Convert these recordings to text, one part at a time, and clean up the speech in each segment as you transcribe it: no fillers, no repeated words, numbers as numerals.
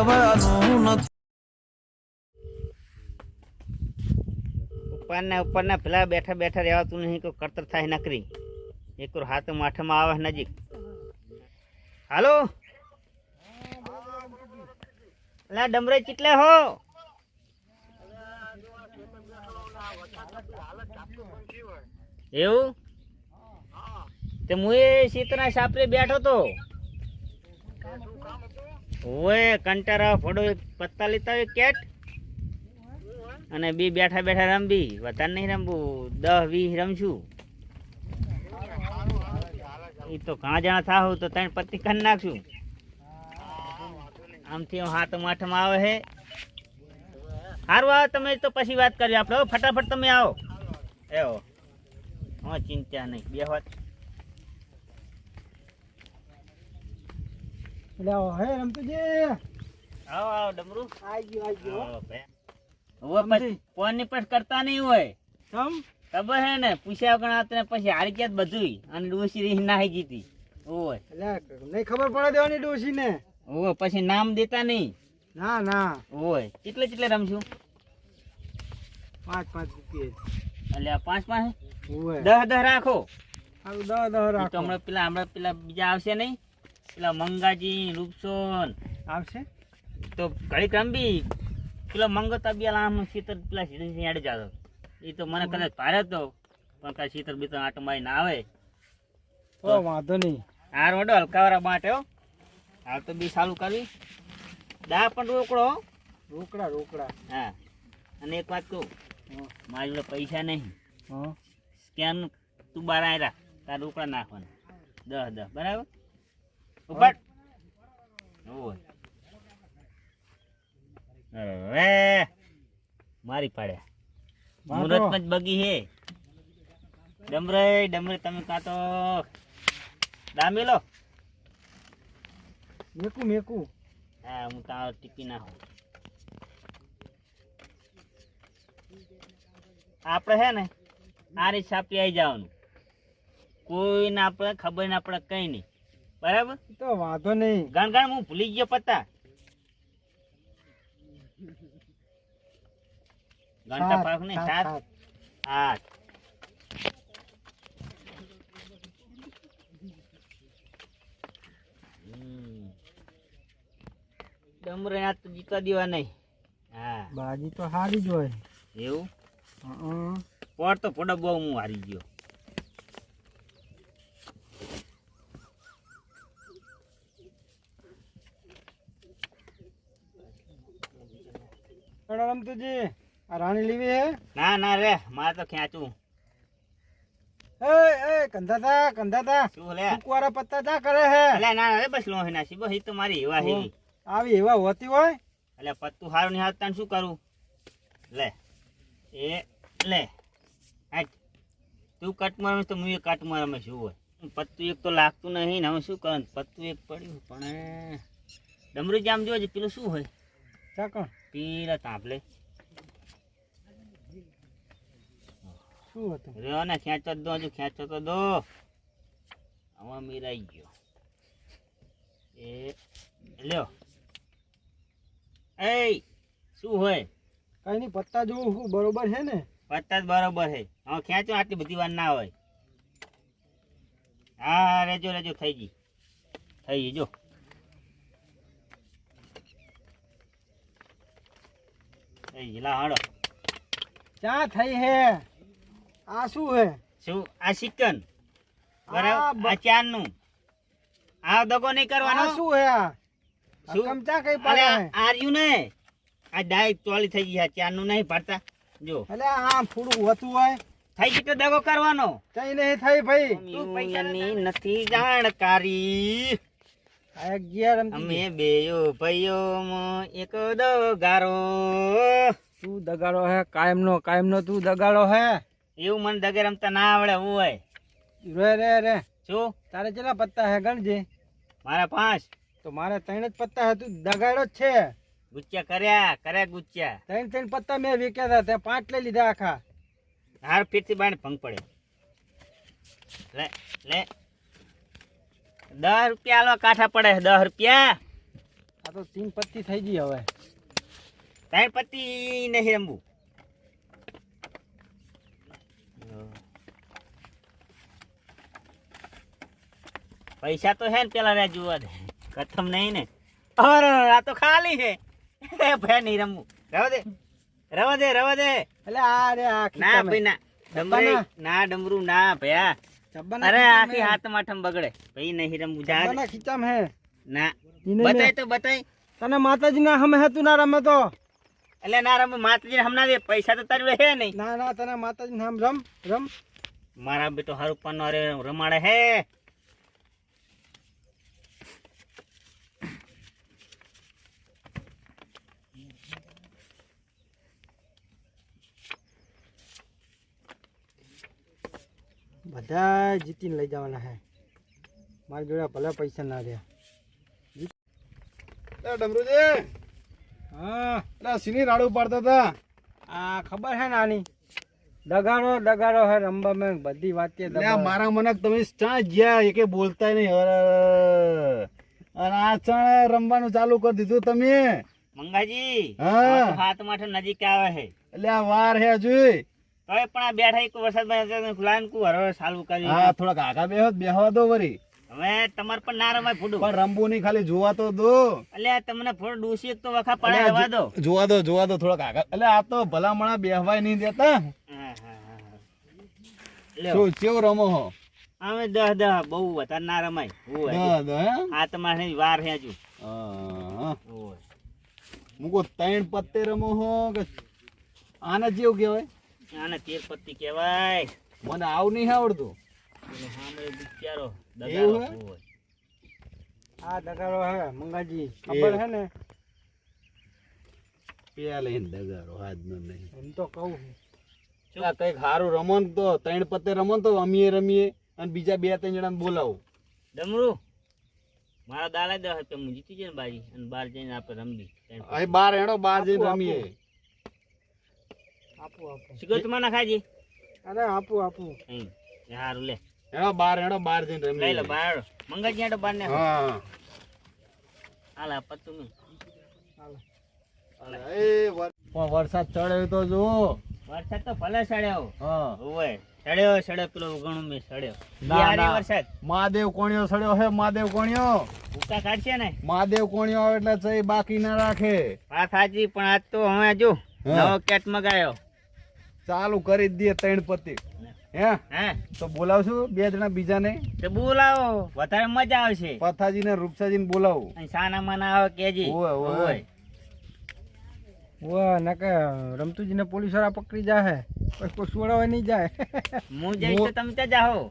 પડવાનું નથી. ઉપરના પેલા બેઠા બેઠા રહેવાતું નહીં, કોઈ કરતર થાય નકરી. એક હાથમાં આઠમાં આવે નજીક. હાલો પેલા ડમરે ચીટલે હો. એવું તે હું એ શીતના સાપરે બેઠો તો ઓય કંટારા ફોડો પત્તા લેતા હોય કેટ અને બી બેઠા બેઠા રમબી. વધારે નહીં રમવું, 10-20 રમશું. એ તો ઘણા જણા થાવ તો ત્રણ પત્તી કરી નાખશું. આમથી હાથમાં આઠમાં આવે હે. સારું આવે તમે તો પછી વાત કરીએ આપણે. ફટાફટ તમે આવો. એવો હા ચિંતા નહીં. બે વાત હે રમતુજી, આવો આવો ડમરું. આઈ ગયો. ફોન ની પણ કરતા નહીં હોય. તમ ખબર હે ને, પૂછ્યા ગણા તને પછી હારી ગયા બધું. અને ડોસી રહી નાહી જીતી. ઓય એટલે નહીં ખબર પડે દેવાની ડોશી ને. ઓય પછી નામ દેતા નહીં. ના ના, ઓય કેટલે રમશું? 5 રૂપિયા. એટલે આ 5 ઓય 10 રાખો. આવું 10 તો રાખો. હમણાં પેલા બીજા આવશે નહીં, પેલા મંગાજી રૂપસોન આવશે તો ઘડીક રમબી. પેલા મંગતા બિયાલા આમ શીતર પેલા સીધે જાતો. એ તો મને કદાચ ભારે તો પણ કાંઈ શીતર બીતર આટો મારી ના આવે. તો વાંધો નહીં. હાર વડો હલકાવાળા માટે હો. હાલ તો બી ચાલુ કરવી. દા પણ રોકડો. રોકડા. હા અને એક વાત કહું, મારી જોડે પૈસા નહીં. હા સ્કેન તું બાર આવ્યા તાર રોકડા નાખવાના 10 બરાબર ઉપર. ઓય અરે મારી પાડ્યા. મુહૂર્તમાં જ બગી હે. ડમરે તમે કાં તો દામી લો. મેકું. હા હું તારો ટીપી નાખું. આપણે હે ને આ રીત સાપી આવી જવાનું. કોઈને આપણે ખબર ના પડે કઈ નહીં. બરાબર તો વાંધો નહીં. ગણ હું ભૂલી ગયો પત્તા. ઘંટા પાક ને 7 8 ડમરે આ તો જીતા દેવા નહીં. હા બાજી તો હારી જ હોય. એવું હા પોર તો પોડો બહુ હું હારી ગયો. રમતુજી, આ રાણી લેવી હે? ના રે મારે તો ખેંચું. એ કંધાતા શું લે કુકવારા પત્તા જા કરે હે? અલ્યા ના રે બસ લો હે નાસી બસ. એ તો મારી એવા હે. આવી એવા હોતી હોય. એટલે પત્તું હારું નહીં હાલતા શું કરું? લે હાટ તું કટમાં રમે તો હું એ કટમાં રમે. શું હોય પત્તું એક તો લાગતું નહીં ને હવે શું કરું? પત્તું એક પડ્યું પણ ડમરી જામ જોજે. પેલું શું હોય? ચાકણ પેલા તાંપલે શું હતું? રહ્યો ને ખેંચો દો. હજુ ખેંચો તો દો. હવે મીરાઈ ગયો. એ લ્યો. એ શું હોય? કઈ નહીં, પત્તા જોવું શું બરોબર છે ને? પત્તા જ બરોબર છે. હવે ખેંચો, આટલી બધી વાર ના હોય. હા રેજો થઈ ગઈ જો. હાડો ચા થઈ હે. આ શું હે? શું આ ચિકન? બરાબર આ ચાર નું. આ દગો નહીં કરવાનો. આ શું હે? આ શું ચમચા કઈ પડે હે? આર્યું ને આ ડાયરેક્ટ ચોલી થઈ ગઈ. ચાર નું નહીં પડતા જો. એટલે આ ફૂડું હોતું હોય. થઈ ગઈ તો દગો કરવાનો. કઈ નહીં થઈ ભાઈ. તું પૈસાની નથી જાણકારી. અમે બેયો ભાઈઓ એક દગારો. તું દગાડો હે કાયમ નો તું દગાડો હે. એવું મને દગે રમતા ના આવડે. હોય રે શું તારે કેટલા પત્તા હે ગણજે. મારા 5. તો મારે 3 જ પત્તા હે. તું દગાડો જ છે. ગુચ્ચા કર્યા ગુચ્ચા. 3 પત્તા મેં વેચ્યા હતા. તે 5 લઈ લીધા આખા. હાર ફીરથી બાને ભંગ પડે. લે 10 રૂપિયા આલવા કાઠા પડે. 10 રૂપિયા. આ તો 3 પત્તી થઈ ગઈ હવે. તારે પતિ નહીં રમવું. પૈસા તો હે ને પેલા રે જોવા દે, ખતમ નહીં ને. અરે આ તો ખાલી છે. ભાઈ નહીં રમવું, રવા દે રવા દે રવા દે. એટલે આ રે આ ના ભાઈ ના ડમરી ના ડમરું ના ભયા. અરે આખી હાથ માઠમ બગડે ભાઈ, નહીં રમવું. જા દે. ખીચામ હે ના ઈને બતાય તો બતાય. તને માતાજી ના હમે હતું ના રમે તો. એટલે ના રમે માતાજી હમણાં દે, પૈસા તો તારી હે નહીં. ના ના તને માતાજી નામ રમ રમ. મારા બેટો હારું પાનો અરે રમાડે હે. બધા જીતીને લઈ જવાના હે. મારી જોડે ભલે પૈસા ના રહ્યા. ડમરુજી, હા એટલે સીની રાડું પાડતા હતા. આ ખબર હે ને આની દગાડો હે રંબા મેં બધી વાત કે એટલે આ મારા મને તમે ચા ગયા એકે બોલતા નહીં. અને આ ચા રમવાનું ચાલુ કરી દીધું તમે. મંગાજી હા. હાથ માથે નજીક આવે છે. એટલે આ વાર હે જોઈ. તોય પણ આ બેઠા એક વરસાદ ખુલાન કુ હરો ચાલુ કર્યું. હા થોડાક આગા બેહવા દો વરી. હવે તમારે પણ ના રમાય ફૂડું. પણ રમવું નહીં, ખાલી જોવા તો દો. એટલે તમને થોડું ડૂસી એક તો વખા પડે રવા દો. જોવા દો થોડાક આગળ. એટલે આ તો ભલામણા બેહવાય નહીં દેતા. હા, હા, હા. લ્યો. શું કેવું રમો હો? અમે 10 બહુ વધારે ના રમાય. ઓય. હે? આ તમારે વાર હે હજુ. હા. ઓય. મૂકો 3 પત્તે રમો હો કે આને જેવું કહેવાય? આને 13 પત્તી કહેવાય. મને આવું નહીં આવડતું. એટલે સામે બિચારો એવું હે? દગાડો. ઓય. આ દગાડો હે મંગાજી ખબર હે ને. પેલા લઈને દગાડો હાથનો નહીં. એમ તો કહું આ કંઈક સારું રમો ને તો 3 પત્તે રમો ને તો રમીએ અને બીજા 2-3 જણાને બોલાવો. ડમરું મારા દાલા 10 રૂપિયા હું જીતી જાય ને બાજી, અને બહાર જઈને આપણે રમવી. અહીં બાર હેડો, બાર જઈને રમીએ. આપું સિગરેટ માં ના ખાજી. અરે આપું અહીં હારું લે. હેડો બાર જઈને લઈ રમીએ. લો બહાર. મંગાજી આટો બહાર ને. હા. હાલ આ પત્તું નહીં. પણ વરસાદ ચડે તો જો. વરસાદ તો ભલે સડ્યો. હા. ઓય સડ્યો પેલો ઉગણું મેં સડ્યો. ના, યાર ના. વરસાદ મહાદેવ કોણિયો સડ્યો હે. મહાદેવ કોણિયો કાઢશે ને. મહાદેવ કોણિયો આવે એટલે ચઈ બાકી ના રાખે. વાત સાચી, પણ આજ તો હવે જો હા. નવો કેટ મગાયો. ચાલુ કરી જ દે 3 પત્તી. હે હે તો બોલાવશું 2 જણા બીજાને. તો બોલાવો, વધારે મજા આવશે. પથાજી ને રૂપસાજી ને બોલાવું. અને સાના માના આવે કેજી. ઓય, ઓય. વાહ નકે રમતુજીને પોલીસ વાળા પકડી જાય પછી કોઈ છોડાવે નહીં જાય. હું જઈશ તો તમે ત્યાં જાઓ.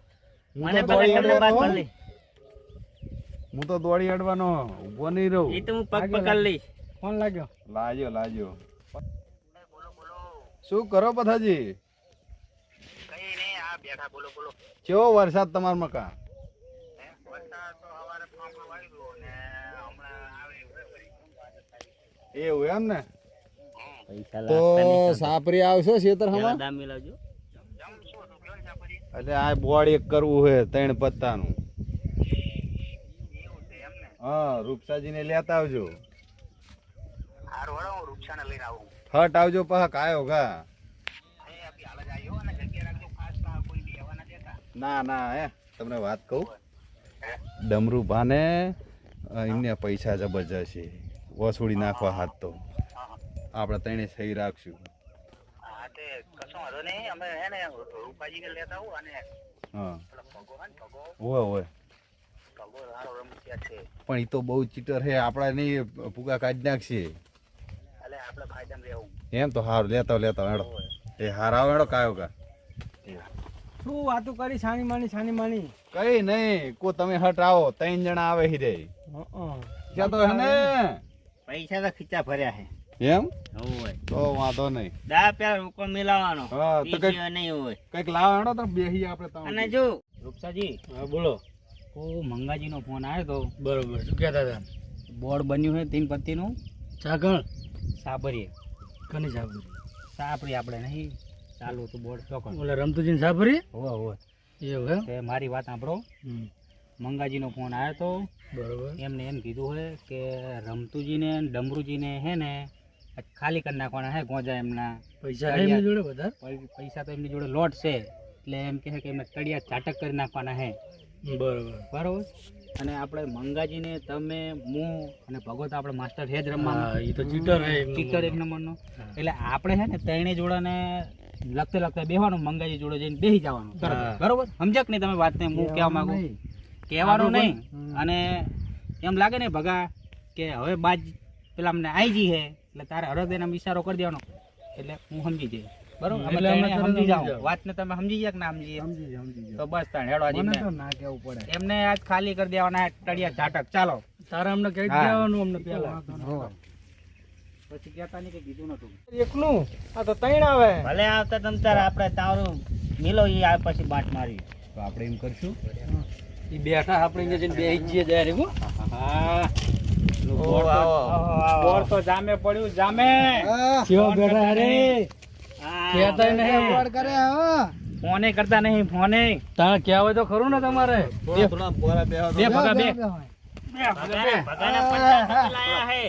હું મને તો દોડી પકડ તમને બાદ અડવાનો. પકડી. હું તો દોડી અડવાનો, ઉભો નહીં રહું. એ તો હું પગ પકડ લઈશ. ફોન લાગ્યો. લાજો શું કરો પથાજી? કઈ નહીં, આ બેઠા બોલો. કેવો વરસાદ તમારા મકા? વરસાદ તો સવારે વાળી ગયો ને હમણાં આવે એવું એમ ને? પૈસા તો સાપરી આવશો ખેતર હમણાં? દામી લાવજો. એટલે આ બોર્ડ એક કરવું છે 3 પત્તાનું. હા, રૂપસાજી ને લેતા આવજો. હટ આવજો પાછા કાયો ઘા. ના હે તમને વાત કહું, ડમરૂ ભાને એમને પૈસા જબરજસ્ત છે, વસૂડી નાખવા હાથ તો આપણે તણે સહી રાખશું. હા હોય પણ એ તો બહુ ચીટર છે, આપણા નહીં ભૂકા કાઢી નાખશે. એમ તો સારું લેતા હેડો. એ હારા હેડો કાયો કા. શું વાતું કરી છાની માની. કઈ નહીં, કો તમે હટ આવો, 3 જણા આવે હિરે. ક્યાં તો હે ને પૈસા તો ખીચા ભર્યા છે. એમ હોય તો વાંધો નહીં. દા પેલા રોકો મિલાવાનો. હા, તો કઈક નહીં હોય. કઈક લાવો હેડો તો બેહી આપણે ત્રણ. અને જો રૂપસાજી, હા બોલો. મંગાજી નો ફોન આવ્યો તો. બરોબર શું કહેતા હતા? બોર્ડ બન્યું છે 3 પત્તીનું. ચાગણ સાબરીએ કની સાબરી? સાપરી આપણે નહીં ચાલુ હતું બોર્ડ ચોકડ. ઓલા રમતુજીને સાબરી? હોય એવું એમ? તે મારી વાત સાંભળો. મંગાજીનો ફોન આવ્યો તો બરોબર. એમને એમ કીધું છે કે રમતુજીને ને ડમરુજીને હે ને આજ ખાલી કરી નાખવાના હે ગોજા એમના પૈસા હે એમની જોડે બધા? પૈસા તો એમની જોડે લોટ છે એટલે એમ કહે છે કે એમને તળિયા ઝાટક કરી નાખવાના હે બરોબર. બરોબર. અને આપણે મંગાજીને તમે હું અને ભગવત આપણે માસ્ટર હે જ રમવાના. હા, ઈ તો ચીટર હે એક ચીટર એક નંબરનો. એટલે આપણે છે ને ત્રણે જોડાને લખતે લખતે બેહવાનું, મંગાજી જોડે જઈને બેસી જવાનું. હા. બરોબર, સમજ્યા કે નહીં તમે વાતને? હું કહેવા માંગુ કહેવાનું નહીં. અને એમ લાગે ને ભગા કે હવે બાજ પેલા અમને આવી જઈ હે એટલે તારે હરદ એના ઇશારો કરી દેવાનો એટલે હું સમજી જઈશ. બરોબર, અમે એટલે અમે ત્રણે તરત સમજી જાઓ. સમજી જાઓ. વાતને તમે સમજી ગયા કે ના સમજી? સમજી જાઓ. તો બસ તાણ હેડો આજે મને તો એમને- ના કેવું પડે. એમને આજ ખાલી કરી દેવાના હે તળિયા ઝાટક. ચાલો તારે અમને કહી હા. દેવાનું અમને પેલા. પછી કહેતા નહીં કે કીધું નતું. એકનું આ તો ત્રણ આવે. ભલે આવતા તમ તાર આપણે તારું મિલો ઈ આ પછી બાટ મારી. તો આપણે એમ કરશું ઈ બેઠા આપણે અહીંયા જઈને બેસી જઈએ જાય હો. હા, આવો, આવો. બોર તો જામે પડ્યું, જામે. કેવા બેઠા રે? હા, કહેતાય નહીં. ફોને કરતા નહીં, ફોને. તારે કહેવાય તો ખરું ને તમારે. થોડા પોરા બેહો તો. બે ભગા બે. ભગાના 50 લાયા હે.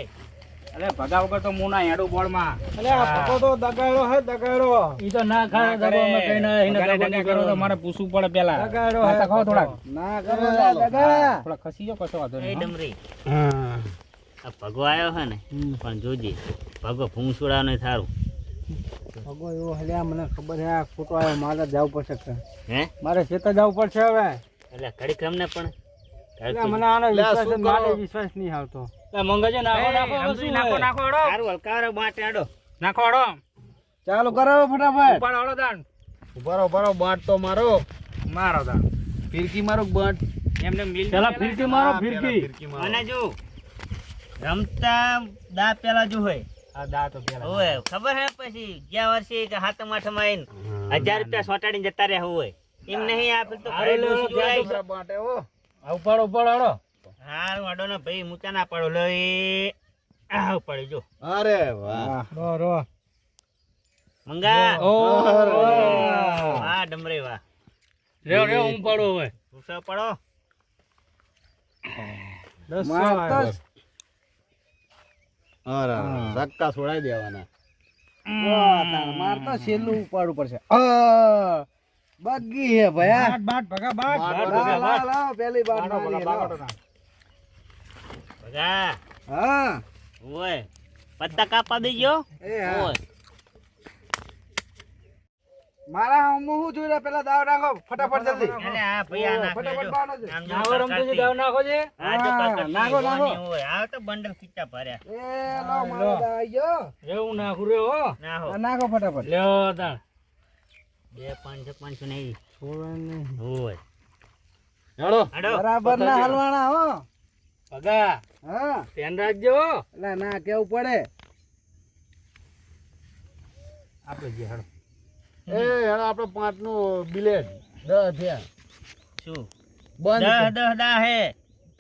અરે ભગા વગર તો મુના હેડું બોર્ડમાં. અલે આ ભગો તો દગાડો હે દગાડો. ઈ તો ના ખાય દગો અમે કઈ ના એને ભગાને દગો ડગા નહીં કરો તો કરો. મારે પૂછવું પડે પેલા. દગાડો પાછા ખાઓ થોડાક. ના કરો દગા. થોડા ખસી જાઓ, કશો વાંધો એ નહીં. ડમરી હા. આ ભગો આવ્યો હે ને પણ જોજે ભગો ભૂંસુડા નહીં થારું. ભગો એવો હલ્યા મને ખબર છે આ ખોટો આવ્યો મારે જવું પડશે કે. હે મારે ખેતર જવું પડશે હવે. એટલે ઘડીક રમને પણ એટલે મને આનો લે, વિશ્વાસ શું છે, મારે કરો? વિશ્વાસ નહીં આવતો. મંગાજે નાખો નાખો રમજી, નાખો નાખો હળો. સારું હલકારો બાટ આડો. નાખો હળો. ચાલુ કરો ફટાફટ. ઉપાડો હળો દાન. ઉભારો બાટ તો મારો મારો દાન. ફિરકી મારો બાટ. એમને મિલ પેલા ફિરકી મારો હા, પેલા ફિરકી. ફિરકી મારો. અને જો રમતા દા પેલા જો હોય આ દા તો પેલા. હોય ખબર હે પછી ગયા વર્ષે કે હાથમ આઠમ આવીને 1000 રૂપિયા સોટાડીને જતા રહ્યા હોય એમ નહીં આપે તો ઘરે ડોસી જોડાય. મારા બાટે હો. આ ઉપાડો ઉપાડો હાલો. હારું વાડો ને ભાઈ મૂચા ના પાડો લો એ આવ પડે જો અરે વાહ. Ro ro. મંગા ઓ વાહ ડમરે વાહ રેવ રેવ હું પાડો હવે. પૂછો પડો 10 મારતા જ. અરે ધક્કા છોડાઈ દેવાના. મારતા છેલ્લું ઉપાડવું પડશે. બગી હે ભયા. બાટ ભગા બાટ. લાવ પેલી બાટ મારી ભગા હા. ઓય પત્તા કાપા દેજો એ હા. ઓય મારા હું શું જોઈ રહ્યા પેલા દાવ નાખો ફટાફટ જલ્દી. એટલે આ ભાઈ આ નાખ ફટાફટ લેજો. બાનો છે. આમ જો નાખો રમતો છે, કરકરતી. દાવ નાખો છે. આ જો હા, કરકરતી નાખો, નાખો. જોવાની હોય. આ તો બંડલ ખીચા ભર્યા એ લો મારો દાવ આઈ ગયો. એવું નાખું રે હો. ના હો નાખો ફટાફટ. લ્યો તાણ. 2 500 નહીં છોડવાનું નહીં. હોય હેડો. હાડો બરાબર ના હલવાના હો. ભગા. હા. ધ્યાન રાખજો. એટલે ના કેવું પડે. આપણે જે હળો. એ હેડો આપણે 5 નું બિલેટ 10 થયા. શું બંધ. 10 દા હે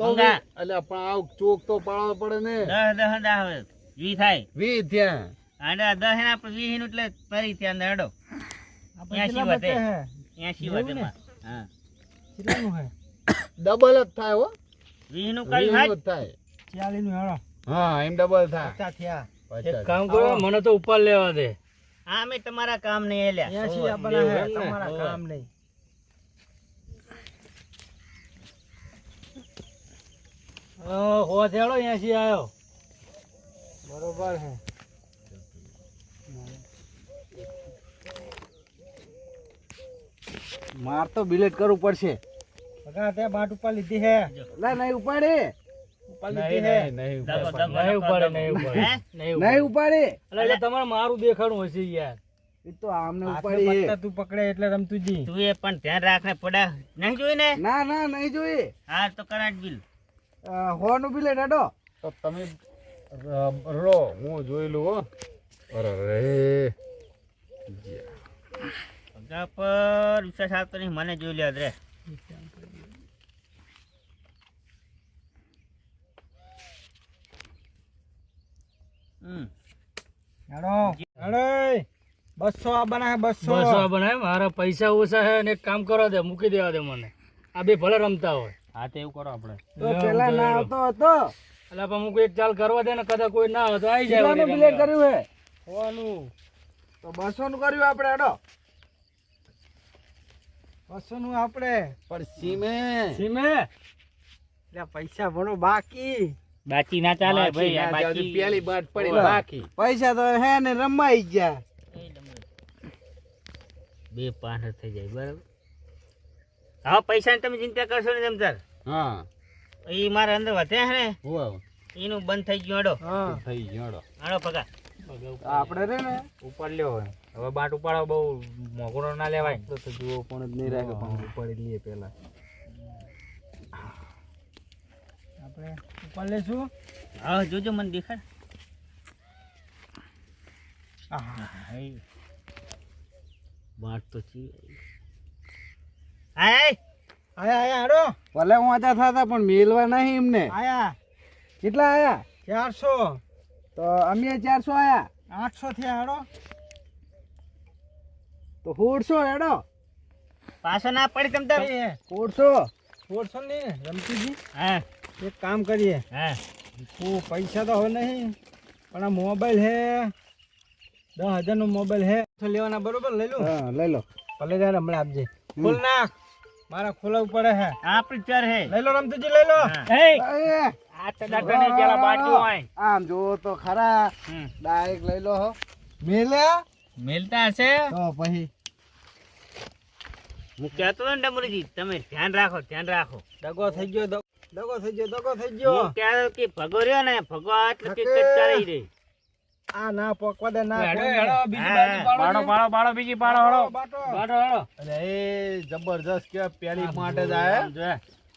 તો મંગા. એટલે પણ આવ ચોક તો પાડવો પડે ને. 10 દા હવે 20 થાય 20 થયા. આડા 10 હે આપણે 20 નું એટલે ફરી ત્યાં હાડો 80 વધે 80 વધે માં. હા કેટલાનું હે? ડબલ જ થાય હો. 20 નું 20 કઈ નું થાય જ થાય. 40 નું હેડો. હા એમ ડબલ થાય. 50 થયા. 50. કામ કરો મને તો ઉપર લેવા દે. હા અમે તમારા કામ નહીં એલ્યા 80 આપવાના હે તમારા કામ નહીં. હો થેડો 80 આયો. બરોબર હે. માર તો બિલેટ કરવું પડશે. ભગા તે બાટ ઉપર લીધી હે. લા નહીં ઉપાડે. ઉપર લીધી હે. દગો દગો નહીં ઉપાડે, નહીં ઉપાડે. હે? નહીં ઉપાડે. એટલે તમારે મારું દેખાડું હશે યાર. એ તો આમને ઉપાડી હે. તું પકડે એટલે રમતું જી. તું એ પણ ધ્યાન રાખને પડા નહીં જોઈ ને ના ના નહીં જોઈ. હા તો કરાટ બિલ હોનું બિલેટ હેડો. તો તમે રો હું જોઈ લઉં હો. અરે રે. પગા પર વિશ્વાસ આવતો નહીં મને જોઈ લે રે હેડો હેડો 200 આવવાના હે 200 આવવાના હે. મારા પૈસા ઓછા હે અને એક કામ કરવા દે મૂકી દેવા દે મને. આ બે ભલે રમતા હોય. હા તે એવું કરો આપણે. તો પેલા ના આવતો હતો એટલે પણ હું એક ચાલ કરવા દે ને કદાચ કોઈ ના હોય તો આવી કેટલાનું પ્લે કર્યું હે હોનું તો 200 નું કર્યું આપણે હેડો 200 નું આપણે પણ સીમે સીમે એટલે પૈસા ભણો બાકી બાકી ના ચાલે ભાઈ આ બાકી પેલી બાટ પડી બસ. બાકી પૈસા તો હે ને રમાઈ ગયા બે પાંચ થઈ જાય બરાબર. હા પૈસાની તમે ચિંતા કરશો ને તમતાર હા એ મારા અંદર વધે હે ને વાહ એનું બંધ થઈ ગયું હડો હા થઈ ગયો હાડો પગા આપણે રે ને ઉપાડ લ્યો હવે. હવે બાટ ઉપાડો બહુ મોઘો ના લેવાય. તો જુઓ પણ જ નહીં રાખે પણ ઉપાડી લઈએ પેલા આપણે ઉપાડ લેશું હા જોજો મને દેખાડ બાટ તો ચી આય આયા આયા હાડો ભલે વાંચા થતા પણ મેલવા નહીં એમને આયા કેટલા આયા 400 તો અમે 400 આયા 800 થયા હાડો તો 400 હેડો પાછો ના પડી તમતાર 400 ને રમતીજી હા એક કામ કરીએ હા પૈસા તો હવે નહીં પણ આ મોબાઈલ હે 10,000 નો મોબાઈલ હે તો લેવાના બરોબર લઈ લો હા લઈ લો ભલે જાય હમણાં આપજે ખોલ નાખ મારા ખોલાવું પડે હે આપણી ચાર હે લઈ લો રમતુજી લઈ લો આ તો દાદા ને પેલા બાટલું હોય આમ જો તો ખરા ડાયરેક્ટ લઈ લો હો મેલ્યા મેલતા હશે તો પછી હું કહેતો હતો ને ડમરુજી તમે ધ્યાન રાખો દગો થઈ ગયો દગો થઈ ગયો હું કહેતો કે ભગો રહ્યો ને ભગો એટલે કે ચાલી રહી આ ના પોકવા દે ના પાડો બીજી પાડો હળો. બાટો અરે એ જબરજસ્ત કે પેલી માટે જ આયા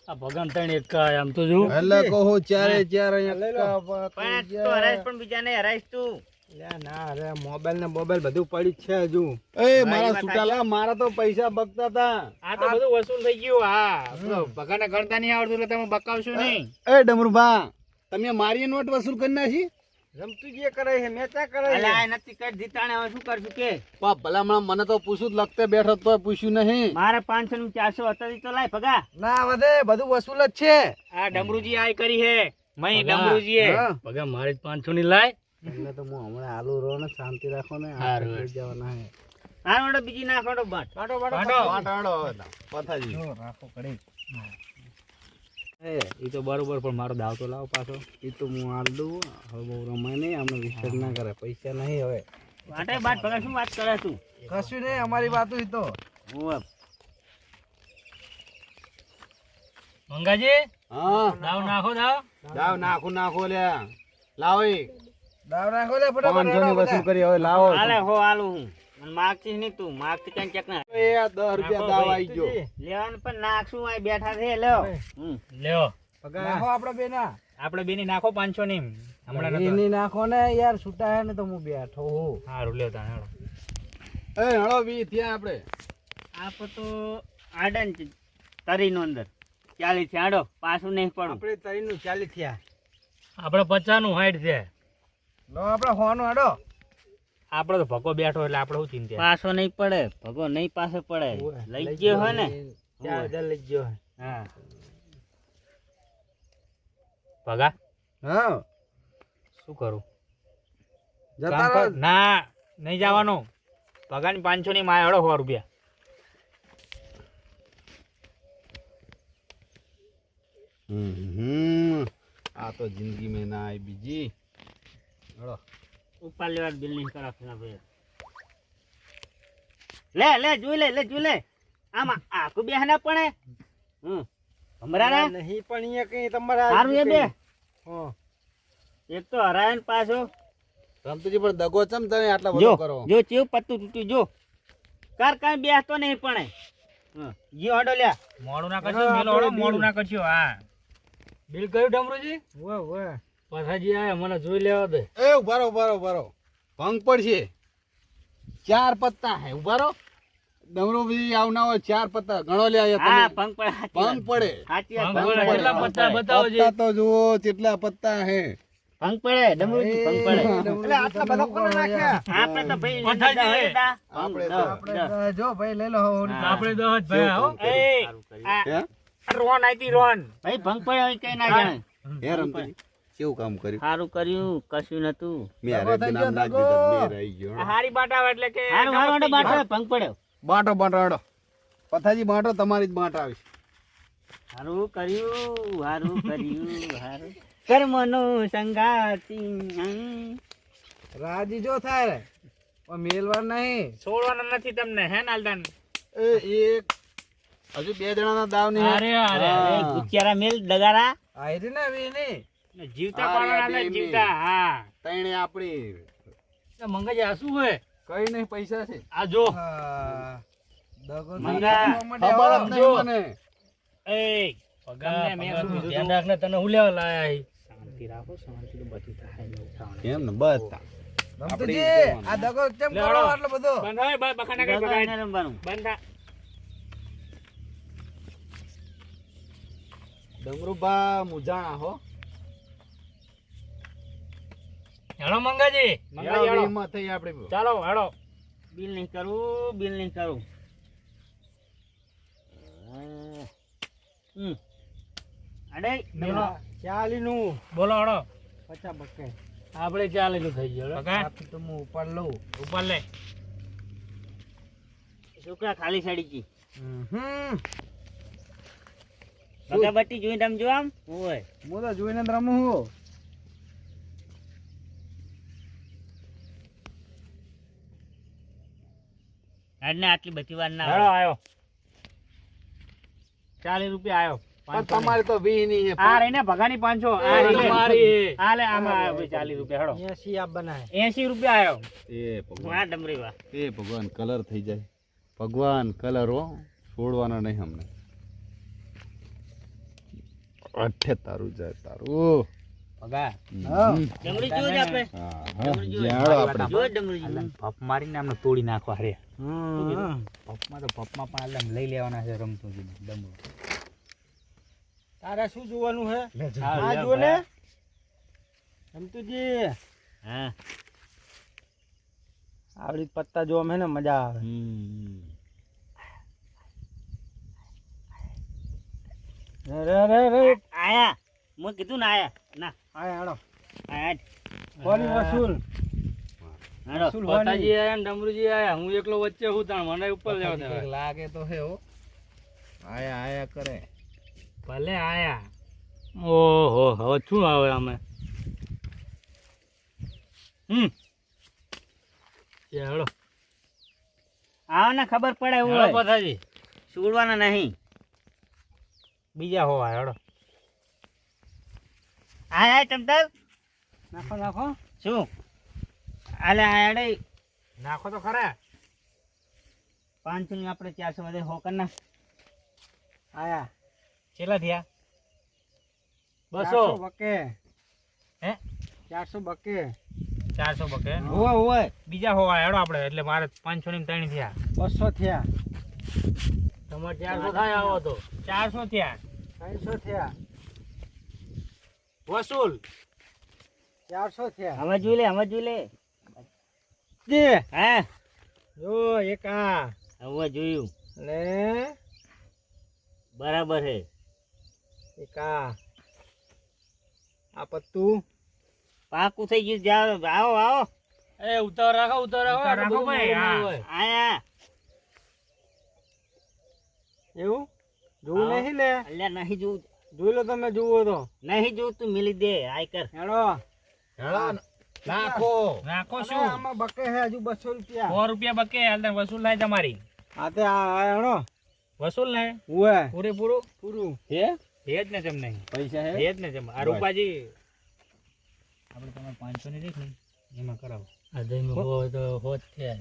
આ ભગવાન તણ એક આમ તો જો એટલે કહું ચારે ચાર લઈ લો. પણ તો હરાઈશ પણ બીજા ને હરાઈશ તું ના અરે મોબાઈલ ને મોબાઈલ બધું પડી જ છે હજુ એ મારા સુટાલા મારા તો પૈસા બગતા હતા આ તો બધું વસૂલ થઈ ગયું. હા ભગવાનને ગણતા નહીં આવડતું એટલે તમે બકાવશો નહીં. એ ડમરુભા તમે મારી નોટ વસૂલ કરી નાખી રમતું જે કરે છે મેં ચા કરે અલા આ નથી કર જીતાણે હવે શું કરશું કે પા ભલામણ મને તો પૂછું જ લગતે બેઠો તો પૂછ્યું નહીં મારે 500 નું 400 હતા તો લાય ભગા ના વધે બધું વસૂલ જ છે આ ડમરુજી આય કરી હે મય ડમરુજી હા. ભગા મારી 500 ની લાય. એટલે તો હું હમણાં આલુ રહો ને શાંતિ રાખો ને હારું. થઈ જવાના હે આ વડો બીજી નાખો બાટ બાટો વાટાડો પથાજી રાખો કડી એ તો બરોબર પણ મારો દાવ તો લાવો પાછો. એ તો હું આલ દઉં હવે બહુ રમાય નહીં અમને વિશ્વાસ ના કરે પૈસા નહીં હવે વાટે બાટ ભગા શું વાત કરે તું કશું નહીં અમારી વાત તો હું મંગાજી હા દાવ નાખો દાવ. જાવ નાખો લ્યા લાવો ઈ. દાવ રાખો લે 500 ની વસૂલ કરી હવે લાવો હાલે હો હાલું હું મને માગતી નહીં તું માગતી કઈ ચેક ના એ આ 10 રૂપિયા દાવ આવી ગયો લેવાનું પણ નાખશું આ બેઠા છે લ્યો લ્યો નાખો આપણે બે ના આપણે બેની નાખો 500 ની હમણાં નતો. એની નાખો ને યાર છૂટા હે ને તો હું બેઠો હું હારું લ્યો તાણ હેડો. એ હળો બી ત્યાં આપણે આપ તો આડન તરી નો અંદર 40 થી આડો પાછું નહીં પડું આપણે તરીનું 40 થયા આપણે 50 નું 60 છે. લો આપણે હોનું આડો આપણે તો ભગો બેઠો એટલે આપણે શું ચિંતા. પાછો નહીં પડે ભગો નહીં પાસે પડે લઈ ગયો હોય ને 4000 લઈ ગયો હા ભગા હા શું કરું જતા કામ રહો કર. ના નહીં જવાનું. ભગાની 500 ની માય હળો 100 રૂપિયા. આ તો જિંદગી મેં ના આવી બીજી હળો ઉપર લેવા બિલ્ડિંગ કરા ફેરા ભાઈ લે જોઈ લે આમાં આખું બે ના પડે હમણાં નહીં પણ અહીંયા કઈ તમારા સારું એ બે હા એક તો હરાય ને પાછો રમતુજી પણ દગો ચમ તમે આટલા જો બધો કરો જો ચેવું પત્તું તૂટ્યું જો કર કાંઈ બેસતો નહીં પણ જીઓ હડો લ્યા મોડું ના કરશો મેલો હળો મોડું ના કરશો. હા બિલ કર્યું ડમરુજી? વાહ પાછાજી આયા મને જોઈ લેવા દે. એ ઉભારો ભંગ પડશે 4 પત્તા હે ઉભારો ડમરો બી આવના હોય 4 પત્તા ગણો લે હા તમે ભંગ પડે ભંગ પડે સાચી વાત, ભંગ પડે. કેટલા પત્તા બતાવો જી. પત્તા તો જુઓ કેટલા પત્તા હે ભંગ પડે ડમરુજી ભંગ પડે એટલે આટલા બધા કોને નાખ્યા આપણે તો ભાઈ પઠાજી. આપણે તો આપણે જો ભાઈ લઈ લો હોની. આપણે 10 જ ભાઈ હો. એ, આ હે રોન આઈતી રોન ભાઈ ભંગ પડ્યો હોય કઈ ના જાણે હે રમતુજી કેવું કામ કર્યું સારું કર્યું કશું નતું મેં હારે જ નામ નાખ દીધું મેં રહી ગયો આ હારી બાટાવ એટલે કે હારું હારું બાટો ભંગ પડ્યો બાટો બાટો હેડો પથાજી બાટો તમારી જ બાટ આવી હારું કર્યું હારું કર્મનો સંગાતી રાજી જો થાય પણ મેલવા નહીં છોડવાના નથી તમને હે નાલદાન એ એક હજુ 2 જણાના દાવ નહીં અરે અરે એ ગુચિયારા મેલ ડગારા આયરી ને વીની જીવતા અરે, પાડવાના બે એટલે જીવતા હા તણે આપણી મંગાજી આ શું હોય કઈ નહીં પૈસા છે આ જો હા દગો મંગા, ખબર જ નહીં મને એ તમને મેં શું કીધું ધ્યાન રાખને તને હું લેવા લાયા શાંતિ રાખો શાંતિ તો બધું થાય એમ ને બધા રમતુજી આ દગો કેમ લે, કરો હળો. આટલો બધો બંધ હોય બખાના કઈ ડગા બગાડ એને રમવાનું બંધ થા. ડમરુબા મુજાણા હો હેલો મંગાજી મંગાજી હેલો હિંમત થઈ આપણી ચાલો હેલો બિલ નહીં કરું અડે બોલો ચાલી નું બોલો હેલો 50 બકે આપણે ચાલે જો થઈ ગયો બકા બાકી તો હું ઉપર લઉં ઉપર લે છોકરા ખાલી સાડી જી હમ બગા બટ્ટી જોઈને તમે જો આમ ઓય હું તો જોઈને જ રમું હું આજને આટલી બધી વાર ના હેલો આવે. આયો 40 રૂપિયા આયો પણ તમારે તો 20 ની છે આ રહીને ભગાની 500 આ રહી મારી આ લે આમાં આયો ભાઈ 40 રૂપિયા હેડો 80 આપ બનાય 80 રૂપિયા આયો એ ભગવાન વાહ ડમરી વાહ એ ભગવાન કલર થઈ જાય ભગવાન કલર હો છોડવાનો નહીં અમને અઠે તારું જાય તારું ભગા હા. હમ. ડમરી જોઈ જ આપણે હા હા જ્યાં આપણે જો ડમરી ભપ મારીને આમને તોડી નાખવા હરે હમ ભપમાં તો ભપમાં પણ આલે લઈ લેવાના છે રમતું દમો તારે શું જોવાનું હે હા, આ લે જો ને ભાઈ. રમતુજી હા આવડી પત્તા જોવા માં હે ને મજા આવે રે રે રે આયા મેં કીધું ને આયા ના આય હાડો આયા કોની વસૂલ હાલો વસૂલ પોતાજી આયા ને ડમરુજી આયા હું એકલો વચ્ચે હું તાણ મને ઉપર લેવા દેવાય. લાગે તો હે હો આયા આયા કરે ભલે આયા ઓહો હવે શું આવે અમે હેડો આવો ને ખબર પડે એવું હેડો હોય પોતાજી છોડવાના નહીં બીજા હોવા હેડો આયા ચમતર નાખો નાખો શું આલે આયા ડે નાખો તો ખરા 500 ની આપણે 400 વધે હો કર ના આયા કેટલા થયા 200 200 બકે હે 400 બકે 400 બકે હોય હોય બીજા હોવા હેડો આપણે એટલે મારે 500 ની 3 થયા 200 થયા તમારે 400 થાય આવો તો 400 થયા 300 થયા વસૂલ 400 થયા હવે જોઈ લે જે હા જો એક આ હવે જોયું ને બરાબર હે એક આ પત્તું પાકું થઈ ગયું જાઓ આવો આવો એ ઉતાર રાખો ભાઈ હા આયા એવું જોવું હા. નહીં ને અલ્યા નહીં જોવું જોઈ લો તમે જુઓ તો નહીં જોવું તું મિલી દે આય કર હેડો નાખો નાખો અને શું આમાં બકે હે હજુ 200 રૂપિયા 100 રૂપિયા બકે હાલ વસૂલ થાય તમારી આ તે આ હેડો વસૂલ ને ઉવે પૂરેપૂરું પૂરું હે જ ને તેમ નહીં પૈસા હે હે જ ને તેમ આ રૂપાજી આપણે તમારે 500 ની દેખ ને એમાં કરાવો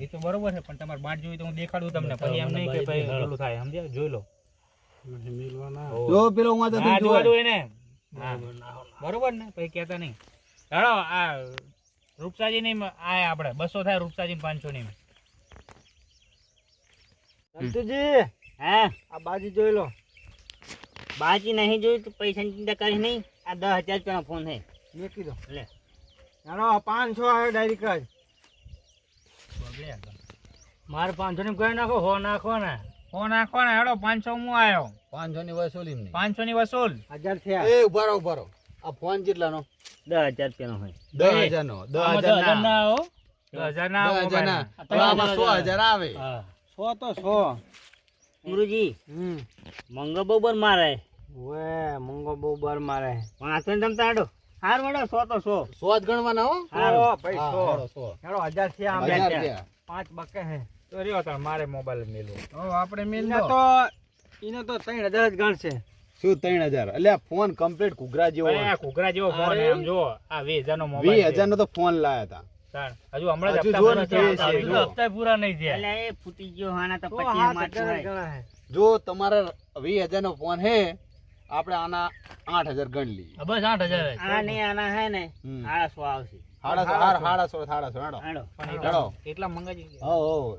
એ તો બરોબર છે પણ તમારે બાટ જોઈ તો હું દેખાડું તમને પછી એમ નહીં કે ભાઈ પેલું થાય સમજ્યા જોઈ લો જો પેલો હું હા જોવા દો એને હા બરોબર ને પછી કહેતા નહીં હેડો આ રૂપસાજી ની આ આપણે 200 થાય રૂપસાજી 500 ની સંતુજી હા આ બાજી જોઈ લો બાજી નહીં જોયું તો પૈસાની ચિંતા કરીશ નહીં આ 10,000 રૂપિયાનો ફોન હે મેકી દો લે હેડો 500 આવે ડાયરેક્ટ જ મારે 500 ની કરી નાખો હો નાખો ને ફોન નાખો ને હેડો 500 હું આવ્યો 500 ની વસૂલી નહીં 500 ની વસૂલ 1000 થયા. એ ઉભા રહો આ ફોન કેટલાનો 10,000 રૂપિયાનો હોય 10,000 નો 10,000 ના 10,000 ના 10,000 ના હવે આમાં 100,000 આવે 100 તો 100. ડમરુજી મંગો બરોબર મારે વે મંગો બહુ બર મારે. 500 તમ તાડો હાર વડો 100 તો 100 100 જ ગણવાના હો હારો ભાઈ હા, 100. હેડો, 100 હેડો 1000 થયા આમ. 1000 રૂપિયા. 5 બકે હે. તો રહ્યો તાર મારે મોબાઈલ મેલો આપણે મિલના તો ઈને તો 3000 જ ગણશે. શું 3000 એટલે આ ફોન કમ્પ્લીટ ઘૂઘરા જેવો આ ઘૂઘરા જેવો ફોન એમ જો આ 2,000 નો મોબાઈલ 20,000 નો તો ફોન લાયા હતા હજુ હમણાં જ હજુ હપ્તા જો પૂરા ને થયા કેવી છે, હજુ જો. હપ્તા પૂરા નહીં થયા એટલે એ ફૂટી ગયો હાના તો તો 25 માં 7000 ગણા હે. જો તમારે 20,000 નો ફોન હે આપણે આના 8,000 ગણ લઈએ બસ 8,000 આ ને આના હે ને હમ. 800 આવશે સાડા 100 હેડો હાલો હેડો એટલા મંગાજી હો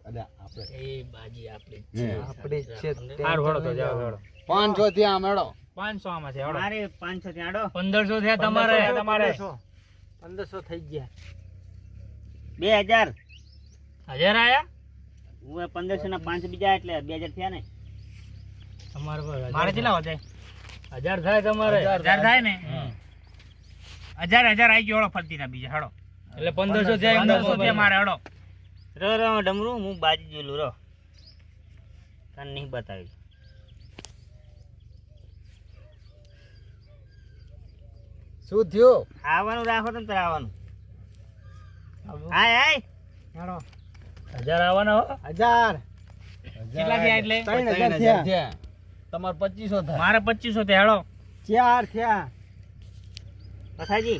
અલ્યા આપણે એ બાજી આપણી હે. આપણે જ છે. હાર વડો તો જાવ વડો 500 થી આમ હેડો 500 આમાં છે વડો મારે 500 થી આડો 1500 થયા તમારે 1500 થઈ ગયા. 2000 1000 આયા હું 1500 ના 5 બીજા એટલે 2000 થયા ને તમારે મારે કેટલા વધે 1000 થાય તમારે 1000 થાય ને 1000 આવી ગયો ફરતી ના બીજા હડો એટલે 1500 થયા 1500 થયા મારે હડો રો ડમરું હું બાજી જોલું રો તને નહીં બતાવ્યું શું થયું આવવાનું રાખો તમે તારે આવવાનું હાય હાય હેડો 1000 આવવાના હો 1000. કેટલા થયા એટલે 3000 થયા. તમારે 2500 થાય મારે 2500 થયા હડો 4 થયા. પથાજી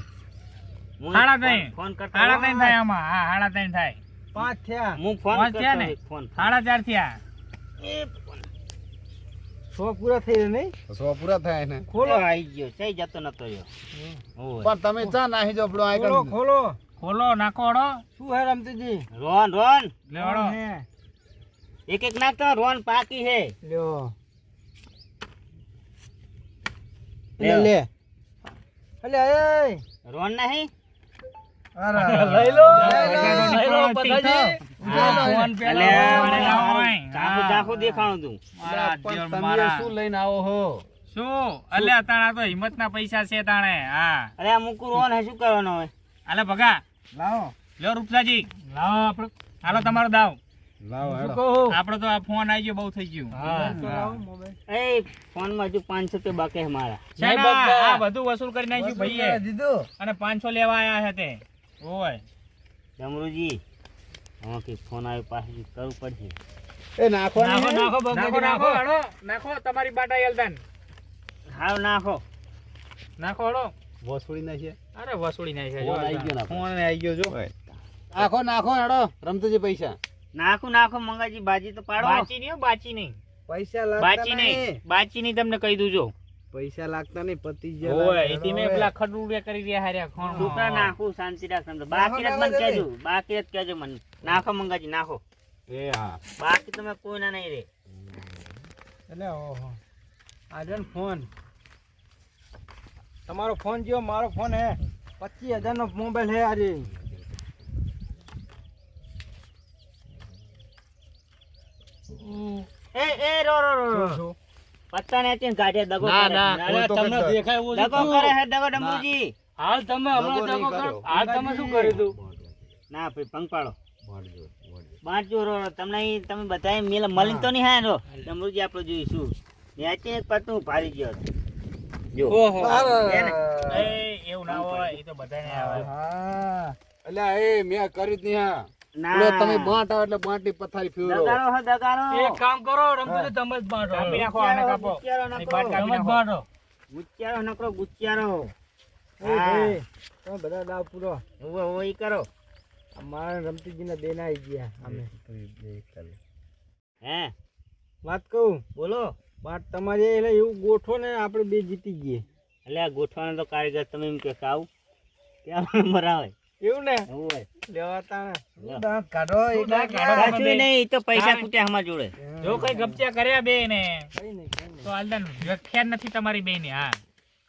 હું સાડા ત્રણ. ફોન કરતો સાડા 3 થાય આમાં હા સાડા 3 થાય 5 થયા. હું ફોન પાંચ કરતો થયા ને? ફોન સાડા 4 થયા એ 100 પૂરા થઈ ગયા નહીં? 100 પૂરા થાય ને ખોલો આવી ગયો ચઈ જતો નતો યો ઓય પણ તમે ચા નાહી જો આપણો ખોલો આગળ ખોલો. ખોલો નાખો હડો શું હે રમતીજી? રોન રોન લે હડો હે. એક એક નાખતો રોન પાકી હે લ્યો. લ્યો. લે અલે એ રોન નહીં લઈ લો. લઈ લો, પતાજી. હા. ફોન પેલા અલ્યા, મને ના હોય. ચાકુ હા. ચાકુ દેખાણું તું મારા પણ દેવ, તમે મારા. શું લઈને આવો હો શું અલ્યા તાણા તો હિંમત ના પૈસા છે તાણે હા અરે આ મુકુ રોન હે શું કરવાનો હોય અલે ભગા લાવો. લ્યો રૂપસાજી લાવો આપણો હાલો તમારો દાવ લાવો હેડો કહું. આપણો તો આ ફોન આવી ગયો બહુ થઈ ગયું તો લાવો મોબાઈલ. એ ફોન માં હજુ 500 રૂપિયા બાકી હે મારા છે ને, આ બધું વસૂલ કરી નાખ્યું ભાઈએ દીધું. અને 500 લેવા આયા છે તે ઓય જમરુજી હા કે ફોન આવ્યો પાછું કરવું પડશે એ નાખવાની હે? નાખો નાખો હડો નાખો તમારી બાટા યલદાન હાવ નાખો નાખો હડો વસૂળી નાખીએ અરે વસૂળી નાખી ફોન આવી ગયો ને આપણે. ફોન આવી ગયો જો નાખો નાખો હેડો રમતુજી પૈસા નાખું નાખો મંગાજી બાજી તો પાડો બાચી નહીં હો, બાચી નહીં પૈસા લાગતા બાચી નહીં બાચી નહીં તમને કહી દઉં જો પૈસા લાગતા નહીં પતિ ઓય એથી મેં પેલા ખડુડિયા કરી રહ્યા હાર્યા ખોણ છોકરા નાખું શાંતિ રાખ તમે બાકી જ મને કહેજો બાકી જ કહેજો મને નાખો મંગાજી નાખો એ હા બાકી તમે કોઈ ના નહીં રે એટલે ઓહો આજન ફોન તમારો ફોન જેવો મારો ફોન હે 25,000 નો મોબાઈલ હે આજે એ રો રો રો પત્તા ને ત્યાં ગાઢે દગો ના, કરે. ના, કોઈ તો તમને કરતા. દેખાય એવું દગો કરે હે દગો ડમરુજી હાલ તમે દગો નહીં કર્યો. હાલ તમે શું કર્યું તું ના ભાઈ પંખ પાડો વાળજો, વાળજો. બાંચો રો રો. તમને અહીં તમે બધાએ મળીને તો નહીં હા રો ડમરુજી આપણે જોઈશું નેચે એક પત્તું ભારી ગયો હતો. જો હે ને? એ એવું ના હોય એ તો બધાને આવે હા અલ્યા એ મેં કર્યું જ નહીં હા ના પેલો તમે બાંટ આવો એટલે બાંટની પથારી ફેરવો દગાડો હે દગાડો એક કામ કરો રમતું તમે જ બાંધો કાપી નાખો આને કાપો ગુચ્ચારો એ નકરો. બાટ કાપી નાખો બાંધો ગુચ્ચારો નકરો ગુચ્ચારો એ ભાઈ તમે બધા દાવ પૂરો ઓવે ઓવે ઈ કરો અમારા રમતીજીને બેન આવી ગયા અમે હે વાત કહું બોલો વાત તમારી એટલે એવું ગોઠવો ને આપણે બે જીતી ગઈએ એટલે આ ગોઠવાનો તો કારીગર તમે એમ કે ખાવ ત્યાં મરાવે એવું ને ઓવે લેવા તા લ્યો. દાંત કાઢો એક દાંત કશું નહીં ઈ તો પૈસા કૂટ્યા અમાર જોડે જો કઈ ગપચા કર્યા બે ને કઈ નહીં કઈ નહીં તો હાલદાન વ્યાખ્યાન નથી તમારી બે ને હા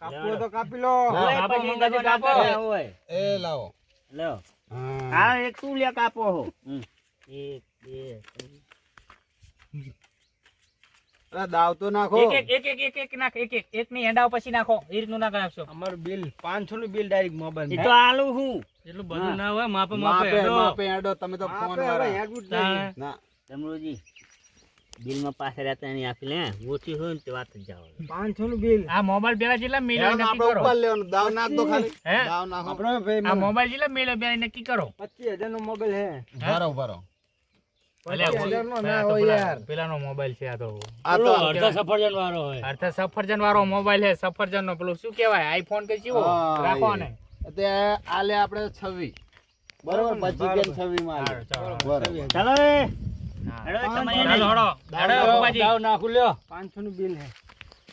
કાપવો તો કાપી લો ઓવે, કાપો, પછી મંગાજી દગો કાપો. નાખો. ઓવે. એ લાવો લ્યો હા હા એક તું લે કાપો હો એક બે ત્રણ. અરે દાવ તો નાખો. એક નાખ, એક ની એંડાઓ પછી નાખો, એ રીતનું ના નાખશો. અમારું બિલ 500 નું બિલ ડાયરેક્ટ મોબાઈલ એ તો આલું હું એટલું બધું ના હોય, માપે માપે હેડો તમે તો ફોન વાળા. ના ડમરુજી બિલમાં પાછા રહેતા નહીં આપી લે ઓછી હોય ને તે વાત જ જાવ 500 નું બિલ. આ મોબાઈલ પેલા જેટલા મેળવે હેડો, નક્કી આપણે કરો. ઉપર લેવાનું. દાવ નાખ દો ખાલી. હે? દાવ નાખો. આપણો ભાઈ આ મોબાઈલ જેટલા મેળવે પેલા નક્કી કરો. 25000 નો મોબાઈલ હે. ભરો ભરો. અલ્યા, 25000 નો આ ના તો હોય પેલા- યાર. પેલાનો મોબાઈલ છે આ તો. આ તો સફરજન વાળો હોય. અર્ધ સફરજન વાળો મોબાઈલ છે, સફરજન નો પેલું શું કહેવાય, આઈફોન કે ચીવો હા, રાખો ને. તે આલે આપણે 26 બરોબર. 25 કે 26 માં આલે. ચાલો, બરોબર. ચાલો એ હા. હેડો તમારે ચાલો, હળો. હેડો, બાબાજી. 500 નું બિલ હે.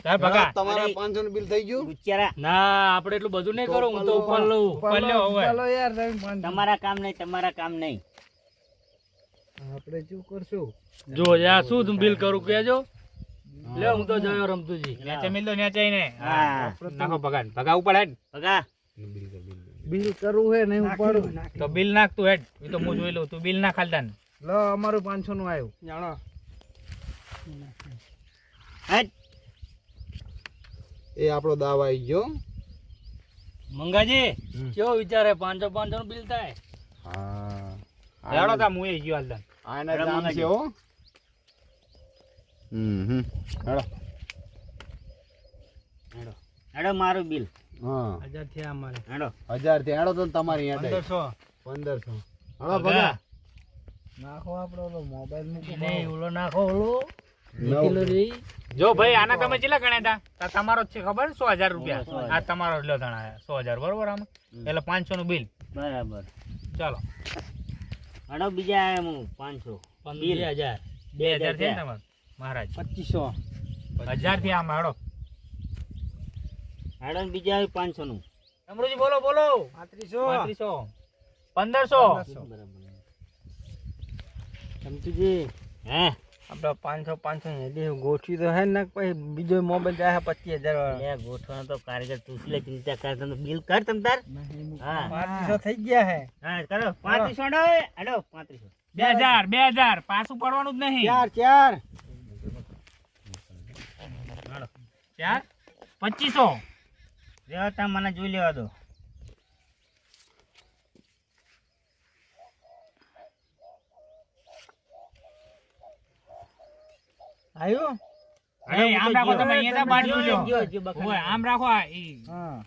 ચાલ, ભગા. તમારા 500 નું બિલ થઈ ગયું. બિચારા ના, આપણે એટલું બધું નહીં કરું, હું તો ઉપર લઉં. ઉપર લ્યો હવે. ચાલો યાર તમે 500. તમારા કામ નહીં તમારા કામ નહીં આપણે શું કરશું? જો યા શું તું બિલ કરું કેજો. લે હું તો જયો રમતુજી. નેચે મિલ દો નેચે ને. હા. નાખો ભગા. ભગા ઉપર હેડ. ભગા બિલ કરવું હે નહીં ઉપાડું. તો બિલ નાખ તું હેડ. એ તો હું જોઈ લઉં. તું બિલ નાખ ખાલદાન. લો અમારું 500 નું આવ્યું. જાણો હેટ એ આપણો દાવ આવી ગયો. મંગાજી કેવો વિચારે 500 નું બિલ થાય? હા હેડો તા હું એ ગયો હાલદાન. આના જામ છે હો. હેડો. હેડો હેડો મારું બિલ હા 1000 થયા અમારે. હેડો 1000 થી હેડો તો તમારી હેડે 1500 1500. હળો ભગા. નાખો આપણો ઓલો મોબાઈલ મૂકો. નહીં, ઓલો નાખો ઓલો. નવ. જો ભાઈ આના તમે કેટલા ગણ્યા હતા? તમારો જ છે ખબર? 100,000 રૂપિયા. આ તમારો જ લ્યો ધણા 100,000 બરોબર આમાં. એટલે 500 નું બિલ. બરાબર ચાલો. હેડો બીજા આયા હું 500 2000 2000 છે ને તમારે મહારાજ. 2500. 1000 થી આમાં હેડો. હેડો ને બીજા આવ્યું 500 નું અમરુજી બોલો બોલો. 3500. 1500. બરાબર સમજીજી હે આપણે 500 હેડી ગોઠવી તો હે ને પછી બીજો મોબાઈલ જાય 25000 વાળો. લે ગોઠવાનો તો કારીગર તું એટલે ચિંતા કર તને બિલ કર તમ તાર હા 3500 થઈ ગયા હે. હા કરો 3500 હેડો 3500 2000 પાછું પડવાનું જ નહીં. 4 ચાર 2500. રેવા તા મને જોઈ લેવા દો આવ્યું? આમ રાખો તમે અહીંયા બાર જોઈ જો, લો. જો બકા. ઓય, આમ રાખો આ ઈ. હા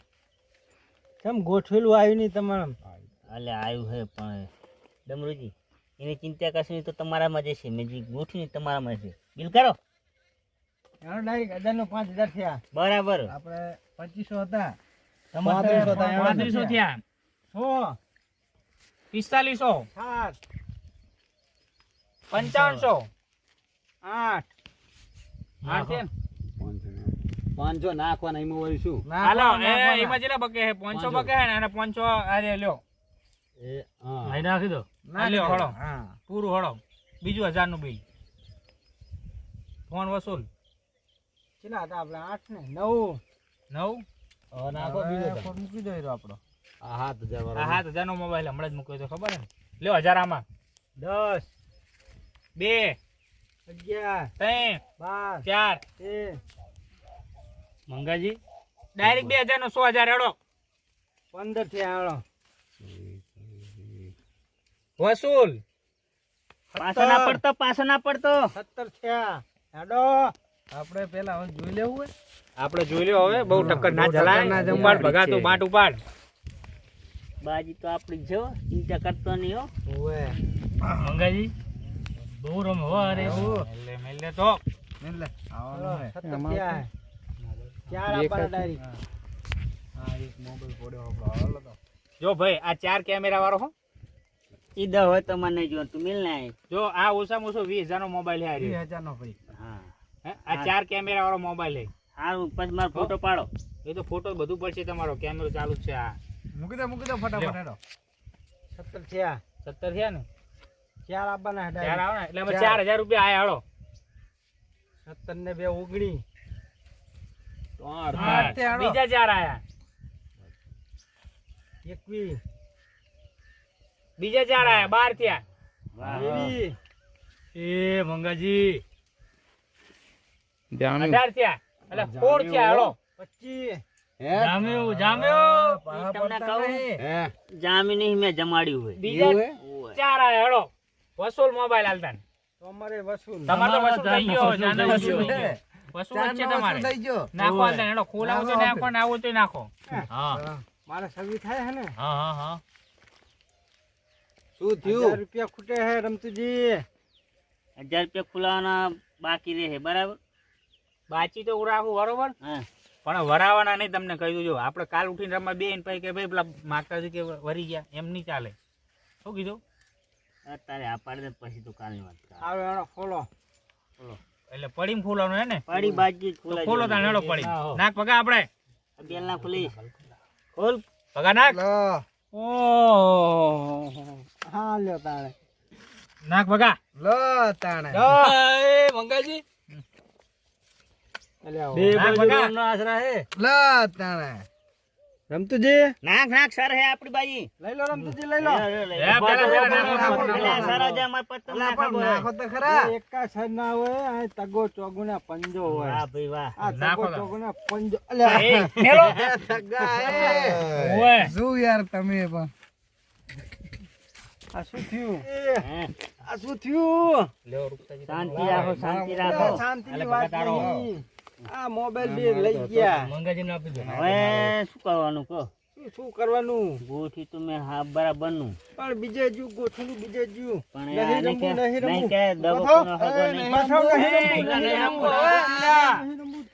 કેમ ગોઠવેલું આવ્યું નહીં તમારે? અલે આવ્યું હે પણ ડમરુજી એની ચિંતા કરશો નહીં તો તમારામાં જશે મેં જે ગોઠવી તમારામાં છે બિલ કરો એનો ડાયરેક્ટ 1000 નો 5000 થયા. બરાબર આપણે 2500 હતા. 3500 થયા. 100 4500 7 5500 8 8 છે ને? 500 નાખવાના એમાં વળી શું? હાલો એમાં જેટલા બકે છે 500 બકે છે ને અને 500 આરે લ્યો. એ હા અહીં નાખી દો. આ લ્યો હળો. હા પૂરું હળો. બીજું 1000 નું બિલ. ફોન વસૂલ. કેટલા હતા આપણે? 8 ને 9. 9. હવે નાખો બીજો તો. ફોન મૂકી દો એ તો આપણો. આ 7000 વાળો. આ 7000 નો મોબાઈલ હમણાં જ મૂક્યો તો ખબર હે ને? લ્યો 1000 આમાં. 10 2 11 3 12 4 13 મંગાજી ડાયરેક્ટ 2000 નો 100000 હેડો 15 થયા. હાલો વસૂલ. પાછો ના પડતો 17 થયા. હેડો આપણે પેલા હવે જોઈ લેવું હોય. આપણે જોઈ લ્યો હવે બહુ ટક્કર ના જલાય. ઉપાડ ભગા તું બાટ ઉપાડ. બાજી તો આપણી છે હો, ચિંતા કરતો નહીં હો ઓએ મંગાજી બહુ રમે હો અરે મેલે મેલે તો એટલે આવવાનો હે. 17 થયા હે. 4 આપવાના ડાયરેક્ટ. હા એક મોબાઈલ પડ્યો આપણો. હાલો તો જો ભાઈ આ 4 કેમેરા વાળો હો. ઈ દો હોય તો મને જો તું મિલ ના જો આ ઓછામાં ઓછો 20000 નો મોબાઈલ હે 20000 નો ભાઈ. હા આ 4 કેમેરા વાળો મોબાઈલ હે. હારું પછી મારો ફોટો પાડો એ તો ફોટો બધું પડશે તમારો. કેમેરો ચાલુ જ છે આ. મૂકી દો ફટાફટ. હેડો 17 થયા. 17 થયા ને? 4 આપવાના હે 4 ડાયરેક્ટ. આવે ને એટલે અમે 4000 રૂપિયા આયા હળો. 17 ને 2 19. હા, બીજા 4 આયા. 21 બીજા 4 આયા 12 થયા. એવી એ મંગાજી જામ્યું 18 થયા એટલે 16 થયા હેડો 25 જામ્યું જામ્યું તમને કહું જામી નહીં મેં જમાડ્યું હોય બીજા ઓય. 4 આયા હેડો વસૂલ મોબાઈલ હાલતા ને. તો અમારે વસૂલ તમારે તો વસૂલ થઈ ગયો જાને વસૂલ થઈ ગયો વસૂલ જ છે તમારે નાખો હાલતા હેડો ખોલાવો તો નાખો ને આવો તો નાખો હા મારે સવી થાય હે ને હા હા હા શું થયું રૂપિયા ખૂટે હે રમતુજી 1000 રૂપિયા ખુલાવાના બાકી રહે બરાબર બાચી તો રાખું બરોબર હા પણ વરાવાના નહીં તમને કહી દઉં આપણે કાલ ઉઠીને રમવા બે ને પછી કે ભાઈ પેલા માતાજી કે વરી ગયા એમ નહીં ચાલે શું કીધું અત્યારે આ પાડી દે પછી તો કાલની વાત કર આવે એનો ખોલો એટલે પડીને ફૂલવાનું હે ને પડી બાજી ખોલાઈ ખોલો તાણ હેડો પડી નાખ પગા આપણે બેલ ના ખુલી ખોલ પગા નાખ ઓહો હા લ્યો તાણે નાખ પગા લો તાણે એ મંગાજી બે બાજુ નો આશરા હે લો તાણે રમતુજી નાખ નાખ સર હે આપડી બાજી લઈ લો રમતુજી લઈ લો પેલા સર જ અમાર પત્તમ નાખો નાખો તો ખરા એકા સર ના હોય આ તગો ચોગુના પંજો હોય વાહ ભાઈ વાહ આ નાખો તગો તો. ચોગુના પંજો અલ્યા એ મેલો તગા ઓય શું યાર તમે પણ આ શું થયું હે આ શું થયું લ્યો રૂપસાજી શાંતિ રાખો શાંતિ રાખો શાંતિની વાત નહીં આ મોબાઈલ બે લઈ ગયા મંગાજી ને આપી દો હવે શું કરવાનું કહો શું કરવાનું ગોઠી તો મેં હા બરાબર નું પણ બીજે જુ ગોઠવું બીજે જુ પણ નહીં આને કે રમવું, નહીં નહીં રમવું. કે દબો બતાવો. કોનો હગો નહીં બતાવો, નહીં રમવું, નહીં નહીં રમવું. રમવું. અલ્યા. નહીં રમવું.